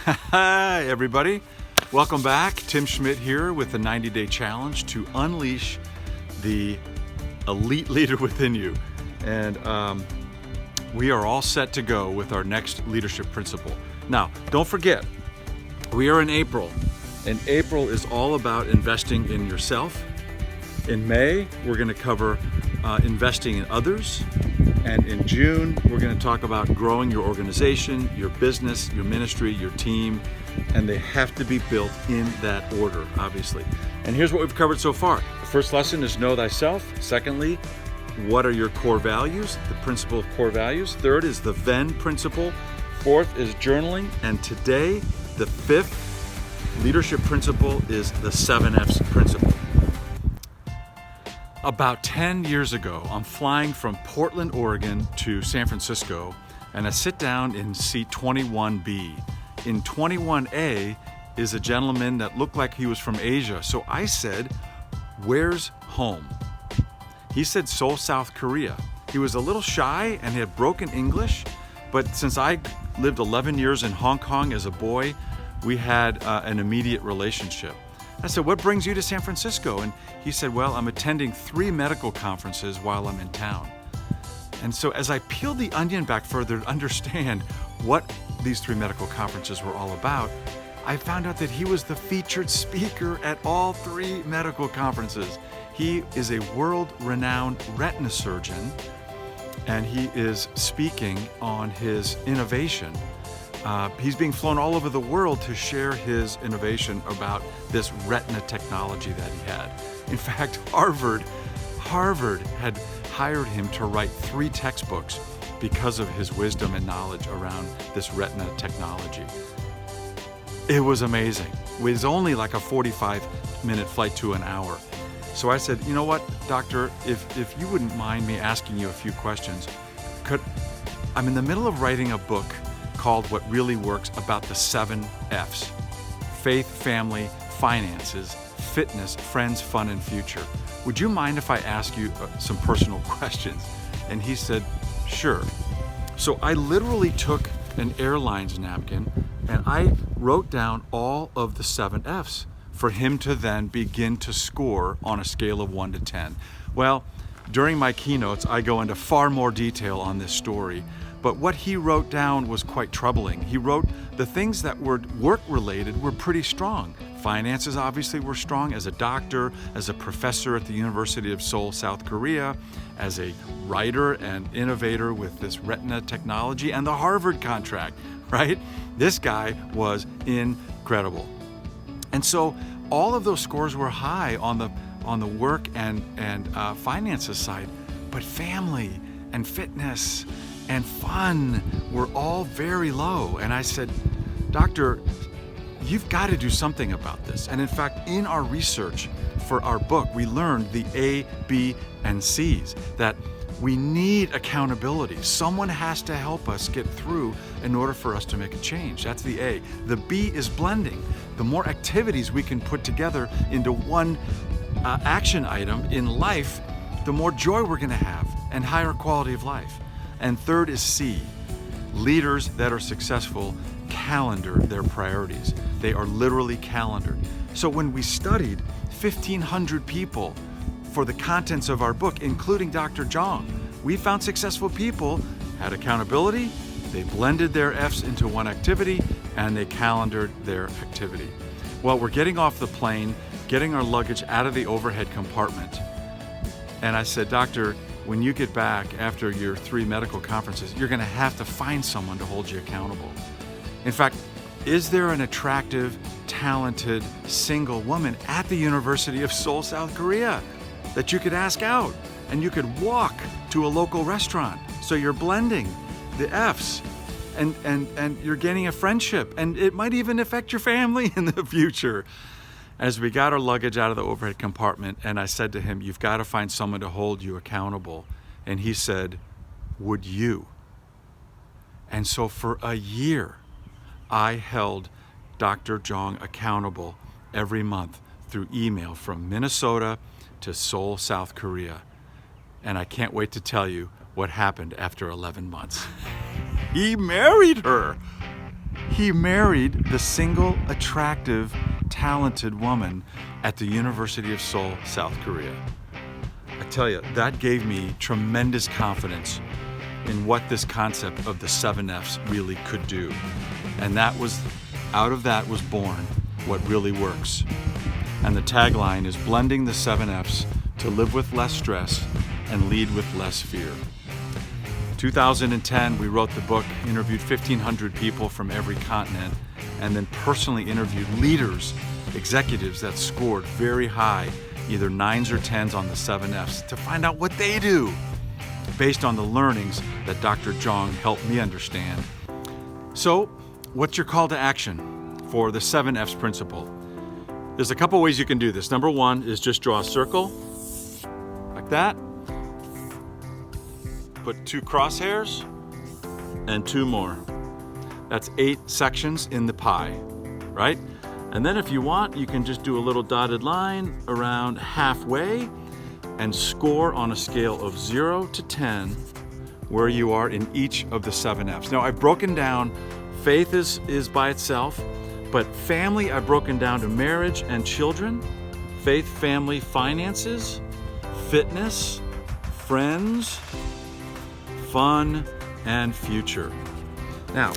Hi, everybody. Welcome back. Tim Schmidt here with the 90-day challenge to unleash the elite leader within you. And we are all set to go with our next leadership principle. Now, don't forget, we are in April, and April is all about investing in yourself. In May, we're going to cover investing in others. And in June, we're going to talk about growing your organization, your business, your ministry, your team, and they have to be built in that order, obviously. And here's what we've covered so far. The first lesson is know thyself. Secondly, what are your core values? The principle of core values. Third is the Venn principle. Fourth is journaling. And today, the fifth leadership principle is the 7Fs principle. About 10 years ago, I'm flying from Portland, Oregon to San Francisco, and I sit down in seat 21B. In 21A is a gentleman that looked like he was from Asia. So I said, "Where's home?" He said Seoul, South Korea. He was a little shy and he had broken English, but since I lived 11 years in Hong Kong as a boy, we had an immediate relationship. I said, "What brings you to San Francisco?" And he said, "Well, I'm attending 3 medical conferences while I'm in town." And so as I peeled the onion back further to understand what these 3 medical conferences were all about, I found out that he was the featured speaker at all 3 medical conferences. He is a world-renowned retina surgeon, and he is speaking on his innovation. He's being flown all over the world to share his innovation about this retina technology that he had. In fact, Harvard had hired him to write 3 textbooks because of his wisdom and knowledge around this retina technology. It was amazing. It was only like a 45-minute flight to an hour. So I said, "You know what, doctor, if you wouldn't mind me asking you a few questions, I'm in the middle of writing a book called What Really Works about the 7 F's: faith, family, finances, fitness, friends, fun, and future. Would you mind if I ask you some personal questions?" And he said, "Sure." So I literally took an airlines napkin and I wrote down all of the 7 F's for him to then begin to score on a scale of 1 to 10. Well, during my keynotes, I go into far more detail on this story. But what he wrote down was quite troubling. He wrote the things that were work-related were pretty strong. Finances obviously were strong. As a doctor, as a professor at the University of Seoul, South Korea, as a writer and innovator with this retina technology and the Harvard contract, right? This guy was incredible. And so all of those scores were high on the work and finances side, but family and fitness and fun were all very low. And I said, "Doctor, you've got to do something about this." And in fact, in our research for our book, we learned the A, B, and C's, that we need accountability. Someone has to help us get through in order for us to make a change. That's the A. The B is blending. The more activities we can put together into one action item in life, the more joy we're going to have and higher quality of life. And third is C. Leaders that are successful calendar their priorities. They are literally calendared. So when we studied 1,500 people for the contents of our book, including Dr. Zhang, we found successful people had accountability, they blended their F's into one activity, and they calendared their activity. Well, we're getting off the plane, getting our luggage out of the overhead compartment. And I said, "Doctor, when you get back after your 3 medical conferences, you're going to have to find someone to hold you accountable. In fact, is there an attractive, talented, single woman at the University of Seoul, South Korea that you could ask out and you could walk to a local restaurant?" So you're blending the F's and you're gaining a friendship, and it might even affect your family in the future. As we got our luggage out of the overhead compartment, and I said to him, "You've got to find someone to hold you accountable." And he said, "Would you?" And so for a year, I held Dr. Zhang accountable every month through email from Minnesota to Seoul, South Korea. And I can't wait to tell you what happened after 11 months. He married her. He married the single attractive, talented woman at the University of Seoul, South Korea. I tell you, that gave me tremendous confidence in what this concept of the 7 F's really could do. And out of that was born what really works. And the tagline is blending the 7 F's to live with less stress and lead with less fear. 2010, we wrote the book, interviewed 1,500 people from every continent, and then personally interviewed leaders, executives that scored very high, either 9s or 10s on the 7 F's, to find out what they do, based on the learnings that Dr. Jong helped me understand. So, what's your call to action for the 7 F's principle? There's a couple ways you can do this. Number one is just draw a circle, like that. Put 2 crosshairs and 2 more. That's 8 sections in the pie, right? And then if you want, you can just do a little dotted line around halfway and score on a scale of 0 to 10 where you are in each of the 7 F's. Now I've broken down, faith is by itself, but family I've broken down to marriage and children, faith, family, finances, fitness, friends, fun, and future. Now,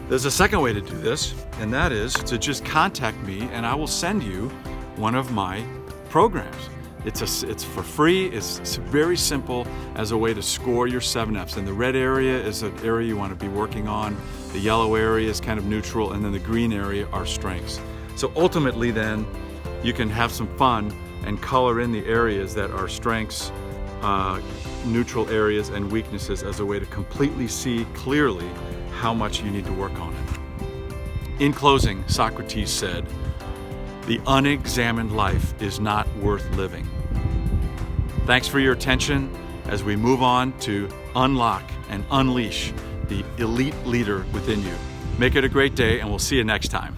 there's a second way to do this, and that is to just contact me and I will send you one of my programs. It's for free, it's very simple as a way to score your 7 F's. And the red area is an area you want to be working on, the yellow area is kind of neutral, and then the green area are strengths. So ultimately then, you can have some fun and color in the areas that are strengths, neutral areas, and weaknesses as a way to completely see clearly how much you need to work on it. In closing, Socrates said, "The unexamined life is not worth living." Thanks for your attention as we move on to unlock and unleash the elite leader within you. Make it a great day, and we'll see you next time.